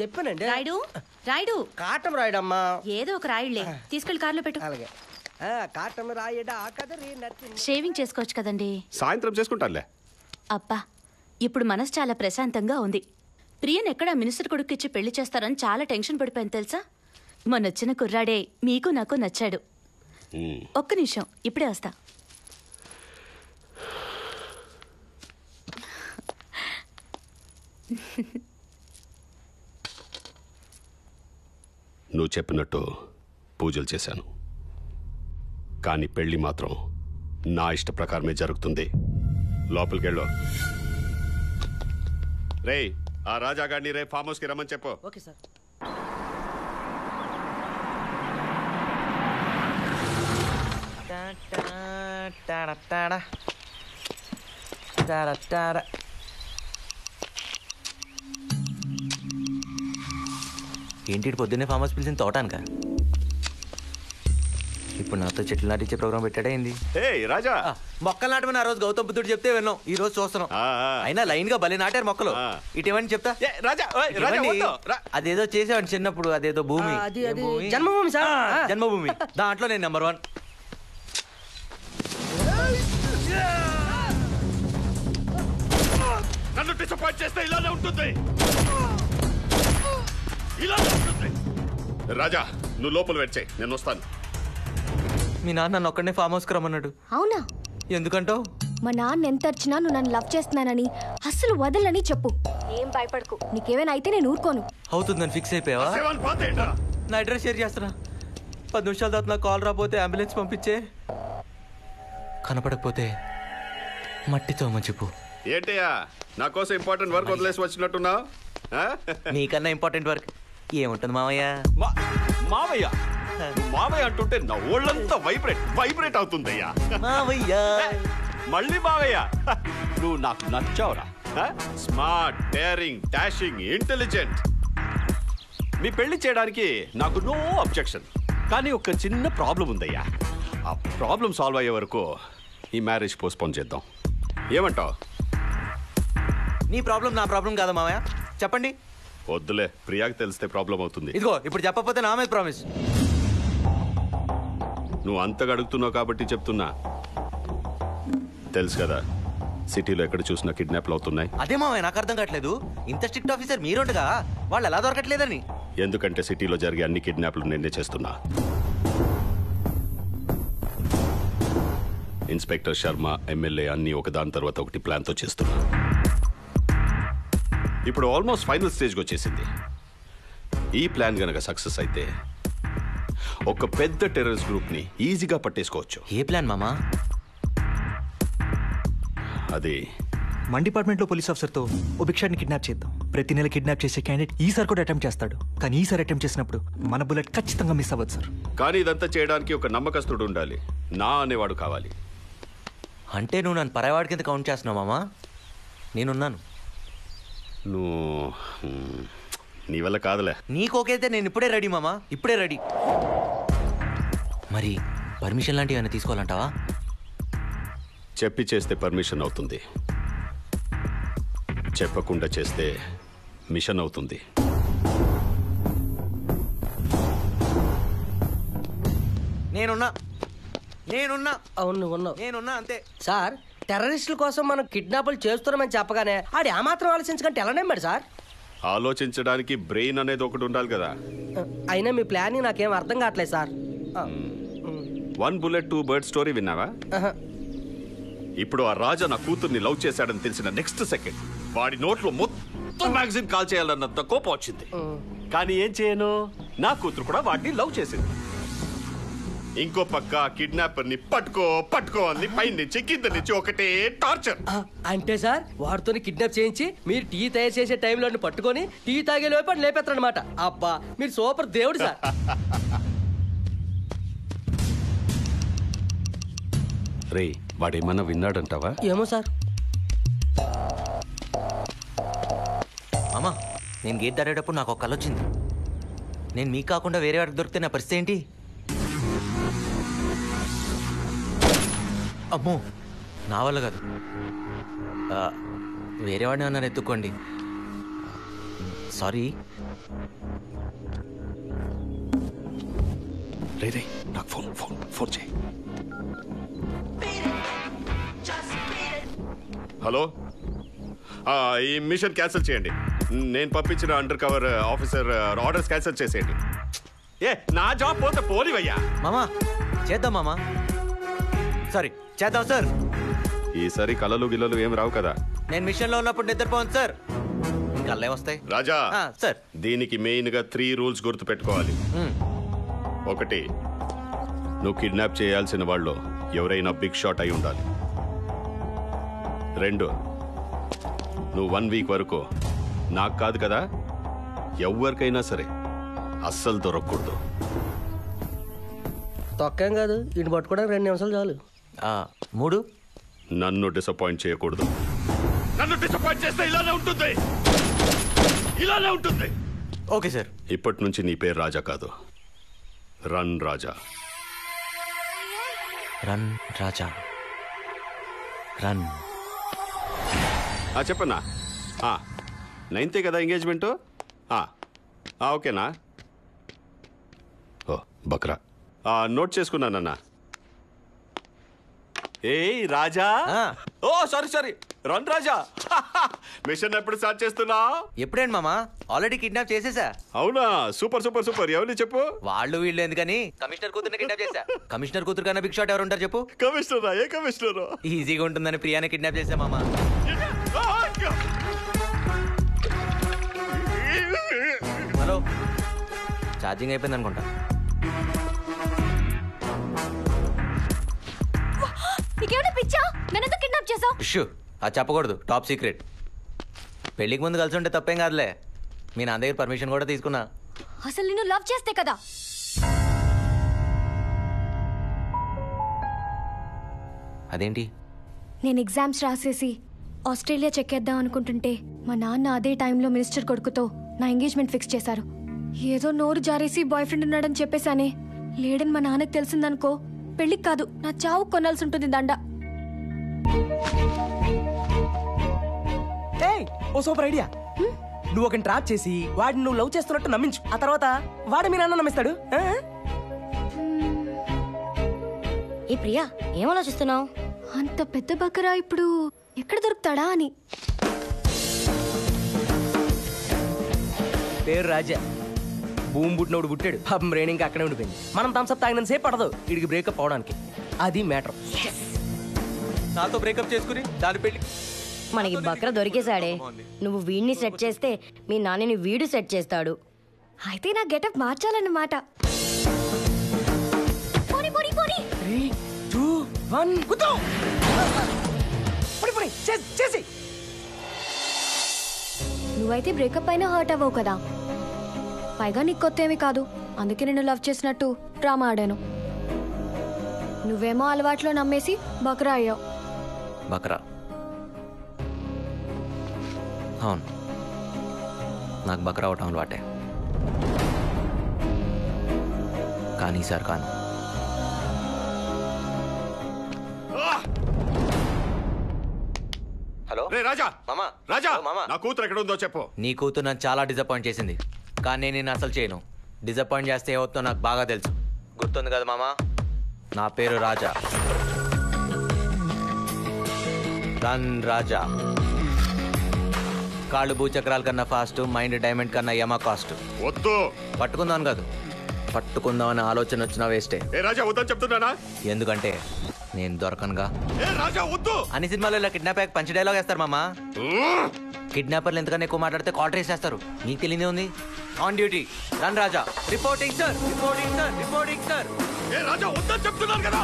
చెప్పానండి. రాయుడు రాయుడు కాటం రాయడమ్మా. ఏదో ఒక రాయుడులే, తీసుకెళ్లి కార్లో పెట్టు. అలాగే. కాటం రాయడా కదరి షేవింగ్ చేసుకోవచ్చు కదండి. సాయంత్రం చేసుకుంటానులే. అబ్బా, ఇప్పుడు మనసు చాలా ప్రశాంతంగా ఉంది. ప్రియన్ ఎక్కడ మినిస్టర్ కొడుక్కిచ్చి పెళ్లి చేస్తారని చాలా టెన్షన్ పడిపోయింది తెలుసా. మొన్నొచ్చిన కుర్రాడే మీకు నాకు నచ్చాడు. ఒక్క నిమిషం, ఇప్పుడే వస్తా. నువ్వు చెప్పినట్టు పూజలు చేశాను, కానీ పెళ్లి మాత్రం నా ఇష్ట ప్రకారమే జరుగుతుంది. లోపలికెళ్ళు. రే, ఆ రాజాగాడిని రే ఫామ్ హౌస్కి రమ్మని చెప్పు. Okay sir. ఏంటి పొద్దున్నే ఫామ్ హౌస్ పిలిచిన తోటానుక? ఇప్పుడు నాతో చెట్లు నాటించే ప్రోగ్రామ్ పెట్టాడా ఏంది? రాజా, మొక్కలు నాటమని ఆ రోజు గౌతమ్ బుద్ధుడు చెప్తే విన్నాం, ఈ రోజు చూస్తున్నాం. అయినా లైన్ గా భలే నాటారు మొక్కలు. ఇటేమని చెప్తా. అదేదో చేసేవాడి చిన్నప్పుడు, అదేదో భూమి, జన్మభూమి సార్. జన్మభూమి, దాంట్లో నేను నెంబర్ 1. నన్ను డిసప్పాయింట్ చేస్తే ఇలానే ఉంటుంది. రాజా, నువ్వు లోపల వెయిట్ చేయి, నేను వస్తాను. మీ నాన్న నన్ను ఒక్కడనే ఫామ్ హౌస్కి రమ్మన్నాడు. అవునా? ఎందుకంటావు? మా నాన్న ఎంత అర్చినా నువ్వు నన్ను లవ్ చేస్తున్నానని, అస్సలు వదలని చెప్పు. ఏం భయపడకు, నీకేమైనా అయితే నేను ఊరుకోను. అవుతుందని ఫిక్స్ అయిపోయావా? నా అడ్రస్ షేర్ చేస్తున్నా. 10 నిమిషాల తర్వాత నా కాల్ రాకపోతే అంబులెన్స్ పంపించే, కనపడకపోతే మట్టితో చెప్పు. ఏంటయ్యా, నా కోసం ఇంపార్టెంట్ వర్క్ వదిలేసి వచ్చినట్టున్నావు? నీకన్నా ఇంపార్టెంట్ వర్క్ ఏముంటుంది మావయ్య? మావయ్య మావయ్య అంటుంటే నా ఒళ్ళంతా వైబ్రేట్ అవుతుందయ్యా. మావయ్య మళ్ళీ మావయ్య, నువ్వు నాకు నచ్చావురా. Smart, daring, dashing, intelligent. మీ పెళ్లి చేయడానికి నాకు నో అబ్జెక్షన్, కానీ ఒక చిన్న ప్రాబ్లం ఉందయ్యా. ఆ ప్రాబ్లం సాల్వ్ అయ్యే వరకు ఈ మ్యారేజ్ పోస్ట్పోన్ చేద్దాం. ఏమంటావు? నీ ప్రాబ్లం నా ప్రాబ్లం కాదా మావయ్య? చెప్పండి. వద్దులే, ప్రియాకి తెలిస్తే ప్రాబ్లం అవుతుంది. ఇదిగో ఇప్పుడు చెప్పకపోతే నా మీద ప్రామిస్. నువ్వు అంతగా అడుగుతున్నావు కాబట్టి చెప్తున్నా. తెలుసు కదా, సిటీలో ఎక్కడ చూసినా కిడ్నాప్లు అవుతున్నాయి. అదే మావయ్య నాకు అర్థం కావట్లేదు. ఇంత స్ట్రిక్ట్ ఆఫీసర్ మీరుండగా వాళ్ళు ఎలా దొరకట్లేదని. ఎందుకంటే సిటీలో జరిగే అన్ని కిడ్నాప్లు నేనే చేస్తున్నా. ఇన్స్పెక్టర్ శర్మ, ఎమ్మెల్యే అన్ని ఒకదాని తర్వాత ఒకటి ప్లాన్తో చేస్తున్నా. ఇప్పుడు ఆల్మోస్ట్ ఫైనల్ స్టేజ్కి వచ్చేసింది. ఈ ప్లాన్ గనక సక్సెస్ అయితే ఒక పెద్ద టెర్రరిస్ట్ గ్రూప్ ని ఈజీగా పట్టేసుకోవచ్చు. ఏ ప్లాన్ మామా? అది మన డిపార్ట్మెంట్లో పోలీస్ ఆఫీసర్తో ఓ భిక్షాన్ని కిడ్నాప్ చేద్దాం. ప్రతి నెల కిడ్నాప్ చేసే క్యాండిడేట్ ఈసారి కూడా అటెంప్ట్ చేస్తాడు, కానీ ఈసారి అటెంప్ట్ చేసినప్పుడు మన బుల్లెట్ ఖచ్చితంగా మిస్ అవ్వదు సార్. కానీ ఇదంతా చేయడానికి ఒక నమ్మకస్తుడు ఉండాలి, నా అనేవాడు కావాలి. అంటే నువ్వు నన్ను పరాయవాడి కింద కౌంట్ చేస్తున్నావు మామా? నేనున్నాను. నువ్వు నీ వల్ల కాదులే. నీకోకైతే నేను ఇప్పుడే రెడీ మామా, ఇప్పుడే రెడీ. మరి పర్మిషన్ లాంటివి ఏమైనా తీసుకోవాలంటావా? చెప్పి చేస్తే పర్మిషన్ అవుతుంది, చెప్పకుండా చేస్తే మిషన్ అవుతుంది. నేనున్నా. అవును, ఉన్నావు. నేనున్నా అంతే సార్. టెర్రరిస్టుల కోసం మనం కిడ్నాపులు చేస్తున్నామని చెప్పగానే ఆడు ఏమాత్రం ఆలోచించకంటే ఎలా నమ్మాడు సార్? ఆలోచించడానికి బ్రెయిన్ అనేది ఒకటి ఉండాలి కదా. అయినా మీ ప్లానింగ్ నాకేం అర్థం కావట్లేదు సార్. 1 bullet 2 birds స్టోరీ విన్నావా? ఇప్పుడు ఆ రాజా నా కూతుర్ని లవ్ చేశాడని తెలిసిన నెక్స్ట్ సెకండ్ వాడి నోట్లో మొత్తం మ్యాగజైన్ కాల్ చేయాలన్నంత కోపం వచ్చింది. కానీ ఏం చేయను, నా కూతురు కూడా వాడిని లవ్ చేసింది. ఇంకో పక్క కిడ్నాపర్ ని పట్టుకో అని పై నుంచి కింద నుంచి ఒకటే టార్చర్. అంటే సార్ వాడితో కిడ్నాప్ చేయించి మీరు టీ తయారు చేసే టైంలో పట్టుకొని టీ తాగే లోపల లేపేస్తారనమాట. అబ్బా, మీరు సూపర్ దేవుడు సార్. రే, వాడేమన్నా విన్నాడంటావా? ఏమో సార్. అమ్మా, నేను గేట్ దాటేటప్పుడు నాకు ఒక కల వచ్చింది. నేను మీకు కాకుండా వేరే వాడికి దొరికితే నా పరిస్థితి ఏంటి? అమ్మో, నా వల్ల కాదు. వేరే వాడిని ఏమన్నా ఎత్తుక్కోండి. సారీ. రే నాకు ఫోన్ చేయి. హలో, ఈ మిషన్ క్యాన్సిల్ చేయండి. నేను పంపించిన under cover officer orders cancel చేసేయండి. నా జాబ్ పోతే పోనివయ్యా. మామా చేద్దాం మామా. సారీ, చేద్దాం సార్. ఈసారి కలలు గిల్లలు ఏం రావు కదా. నేను మిషన్లో ఉన్నప్పుడు నిద్రపోను సార్. కళ్ళే వస్తాయి. రాజా సార్, దీనికి మెయిన్ గా 3 రూల్స్ గుర్తు పెట్టుకోవాలి. 1, నువ్వు కిడ్నాప్ చేయాల్సిన వాళ్ళు ఎవరైనా బిగ్ షాట్ అయి ఉండాలి. 2, నువ్వు 1 వీక్ వరకు నాకు కాదు కదా ఎవరికైనా సరే అస్సలు దొరకకూడదు. తొక్కేం కాదు, ఇటు పట్టుకోవడానికి 2 నిమిషాలు చాలు. 3, నన్ను డిసప్పాయింట్ చేయకూడదు. నన్ను డిసప్పాయింట్ చేస్తే ఇలానే ఉంటుంది, ఇలానే ఉంటుంది. Okay sir. ఇప్పటి నుంచి నీ పేరు రాజా కాదు, రన్ రాజా. రన్ రాజా. రన్. చెప్పన్నా. 9th కదా ఎంగేజ్మెంటు? ఓకేనా? ఓ బక్రా నోట్ చేసుకున్నానన్నా. ఏయ్ రాజా. ఓ సారీ, రన్ రాజా. మిషన్ ఎప్పుడు స్టార్ట్ చేస్తున్నా? ఎప్పుడేంటి మామా, ఆల్రెడీ కిడ్నాప్ చేసేసా. అవునా? సూపర్. ఎవరిని చెప్పు? వాళ్ళు వీళ్ళు ఎందుకని కమిషనర్ కూతురుని కిడ్నాప్ చేశా. కమిషనర్ కూతురు కన్నా బిగ్ షాట్ ఎవరు ఉంటారు చెప్పు? కమిషనరా? ఏ కమిషనరు? ఈజీగా ఉంటుందని ప్రియాని కిడ్నాప్ చేశా మామా. హలో, ఛార్జింగ్ అయిపోయింది అనుకుంటా. నీకేమైనా పిచ్చా? నన్నెందుకు కిడ్నాప్ చేసావు? ఇష్యూ అది చెప్పకూడదు, టాప్ సీక్రెట్. పెళ్ళికి ముందు కలిసి ఉంటే తప్పేం కాదులే. మీ నా దగ్గర పర్మిషన్ కూడా తీసుకున్నా. అసలు నిన్ను లవ్ చేస్తే కదా. అదేంటి? నేను ఎగ్జామ్స్ రాసేసి ఆస్ట్రేలియా చెక్కేద్దాం అనుకుంటుంటే మా నాన్న అదే టైంలో మినిస్టర్ కొడుకుతో నా ఎంగేజ్మెంట్ ఫిక్స్ చేశారు. ఏదో నోరు జారేసి బాయ్ ఫ్రెండ్ ఉన్నాడని చెప్పేశానే. లేడని మా నాన్నకి తెలిసిందనుకో, పెళ్ళికి కాదు నా చావు కొనాల్సి ఉంటుంది దండ. ఓ సూపర్ ఐడియా. నువ్వు ఒక ట్రాప్ చేసి వాడిని నువ్వు లవ్ చేస్తున్నట్టు నమ్మించు. ఆ తర్వాత వాడు మీ నాన్న నమ్మిస్తాడు. ఏ ప్రియా, ఏం ఆలోచిస్తున్నావు? అంత పెద్ద బకరా ఇప్పుడు ఎక్కడ దొరుకుతాడా అని. పేరు రాజా. భూమి పుట్టినోడు పుట్టాడు. పాపం బ్రెయిన్ ఇంకా అక్కడే ఉండిపోయింది. మనం థమ్స్అప్ తాగినంత సేపు పడదు వీడికి బ్రేకప్ అవడానికి. అది మ్యాటర్. నాతో బ్రేకప్ చేసుకుని దాని పెళ్లి. మనకి బక్ర దొరికేశాడే. నువ్వు వీడిని సెట్ చేస్తే మీ నాన్నని వీడు సెట్ చేస్తాడు. అయితే నా గెటప్ మార్చాలన్నమాట. 3, 2, 1 గుద్దు. చేసి నువ్వైతే బ్రేకప్ అయినా హర్ట్ అవ్వవు కదా. పైగా నీకు కొత్త ఏమీ కాదు, అందుకే నేను లవ్ చేసినట్టు డ్రామా ఆడాను. నువ్వేమో అలవాట్లో నమ్మేసి బక్రా అయ్యావు. బక్రా? అవును, నాకు బక్రా అవటం అలవాటే. కానీ సార్ కాను. హలో రే రాజా. మామా. రాజా, మామా, నా కూతురు ఎక్కడ ఉందో చెప్పు. నీ కూతురు నన్ను చాలా డిసప్పాయింట్ చేసింది, కానీ నేను అసలు చేయను. డిసప్పాయింట్ చేస్తే ఏమవుతుందో నాకు బాగా తెలుసు. గుర్తుంది కదా మామా, నా పేరు రాజా. రన్ రాజా. కాళ్ళు భూచక్రాల కన్నా ఫాస్ట్, మైండ్ డైమండ్ కన్నా యమా కాస్ట్. వద్దు. పట్టుకుందాం కాదు, పట్టుకుందామని ఆలోచన వచ్చినా వేస్టే. ఏ రాజా వద్దని చెప్తున్నానా? ఎందుకంటే నేను దొరకనుగా. ఏ రాజా వద్దు. అన్ని సినిమాల్లో ఇలా కిడ్నాప్ అయ్యాక పంచ్ డైలాగ్ వేస్తారు మామా. కిడ్నాపర్లు ఎంతకన్నా ఎక్కువ మాట్లాడితే కాల్ ట్రేస్ చేస్తారు. నీకు తెలియదే ఉంది. ఆన్ డ్యూటీ రన్ Raja. Reporting sir, reporting sir, reporting sir. ఏ రాజా వద్దని చెప్తున్నాను కదా.